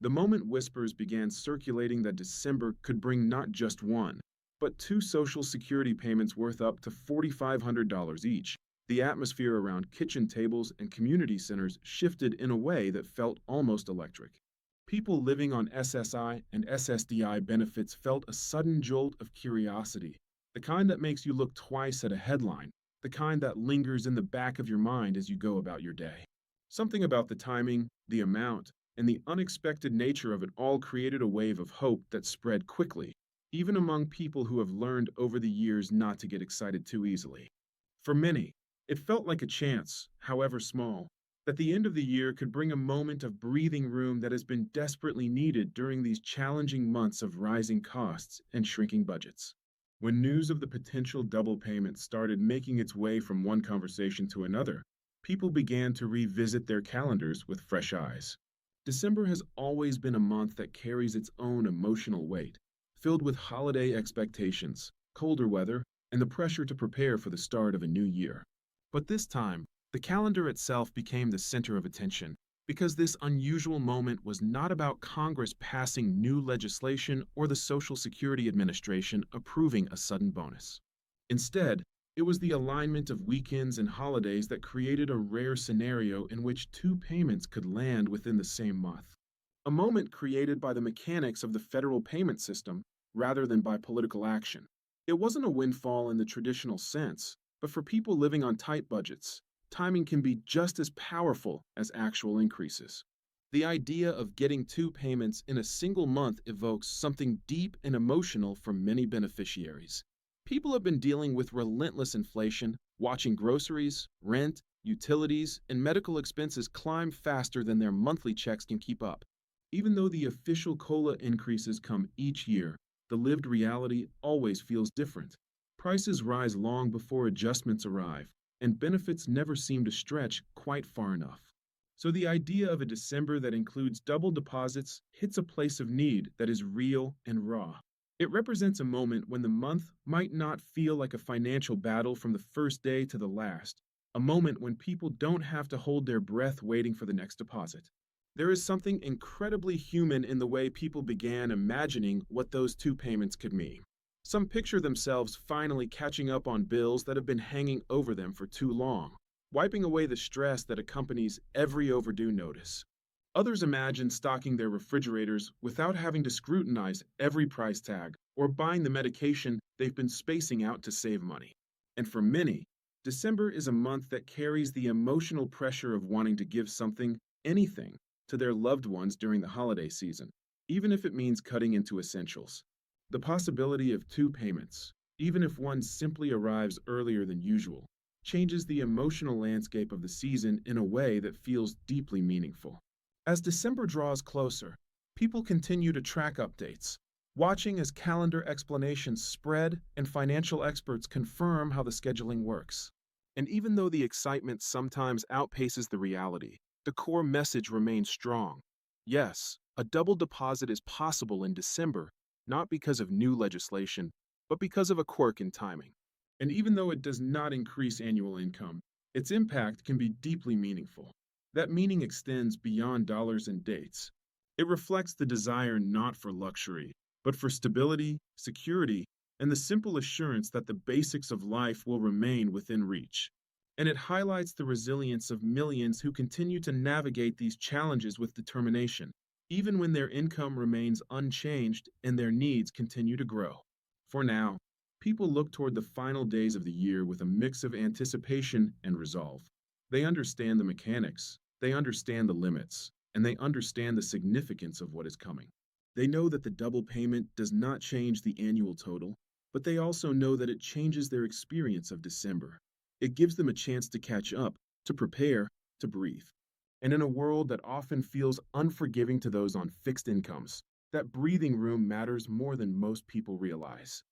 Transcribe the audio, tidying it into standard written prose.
The moment whispers began circulating that December could bring not just one, but two Social Security payments worth up to $4,500 each, the atmosphere around kitchen tables and community centers shifted in a way that felt almost electric. People living on SSI and SSDI benefits felt a sudden jolt of curiosity, the kind that makes you look twice at a headline, the kind that lingers in the back of your mind as you go about your day. Something about the timing, the amount, and the unexpected nature of it all created a wave of hope that spread quickly, even among people who have learned over the years not to get excited too easily. For many, it felt like a chance, however small, that the end of the year could bring a moment of breathing room that has been desperately needed during these challenging months of rising costs and shrinking budgets. When news of the potential double payment started making its way from one conversation to another, people began to revisit their calendars with fresh eyes. December has always been a month that carries its own emotional weight, filled with holiday expectations, colder weather, and the pressure to prepare for the start of a new year. But this time, the calendar itself became the center of attention because this unusual moment was not about Congress passing new legislation or the Social Security Administration approving a sudden bonus. Instead, it was the alignment of weekends and holidays that created a rare scenario in which two payments could land within the same month. A moment created by the mechanics of the federal payment system rather than by political action. It wasn't a windfall in the traditional sense, but for people living on tight budgets, timing can be just as powerful as actual increases. The idea of getting two payments in a single month evokes something deep and emotional for many beneficiaries. People have been dealing with relentless inflation, watching groceries, rent, utilities, and medical expenses climb faster than their monthly checks can keep up. Even though the official COLA increases come each year, the lived reality always feels different. Prices rise long before adjustments arrive, and benefits never seem to stretch quite far enough. So the idea of a December that includes double deposits hits a place of need that is real and raw. It represents a moment when the month might not feel like a financial battle from the first day to the last, a moment when people don't have to hold their breath waiting for the next deposit. There is something incredibly human in the way people began imagining what those two payments could mean. Some picture themselves finally catching up on bills that have been hanging over them for too long, wiping away the stress that accompanies every overdue notice. Others imagine stocking their refrigerators without having to scrutinize every price tag or buying the medication they've been spacing out to save money. And for many, December is a month that carries the emotional pressure of wanting to give something, anything, to their loved ones during the holiday season, even if it means cutting into essentials. The possibility of two payments, even if one simply arrives earlier than usual, changes the emotional landscape of the season in a way that feels deeply meaningful. As December draws closer, people continue to track updates, watching as calendar explanations spread and financial experts confirm how the scheduling works. And even though the excitement sometimes outpaces the reality, the core message remains strong. Yes, a double deposit is possible in December, not because of new legislation, but because of a quirk in timing. And even though it does not increase annual income, its impact can be deeply meaningful. That meaning extends beyond dollars and dates. It reflects the desire not for luxury, but for stability, security, and the simple assurance that the basics of life will remain within reach. And it highlights the resilience of millions who continue to navigate these challenges with determination, even when their income remains unchanged and their needs continue to grow. For now, people look toward the final days of the year with a mix of anticipation and resolve. They understand the mechanics, they understand the limits, and they understand the significance of what is coming. They know that the double payment does not change the annual total, but they also know that it changes their experience of December. It gives them a chance to catch up, to prepare, to breathe. And in a world that often feels unforgiving to those on fixed incomes, that breathing room matters more than most people realize.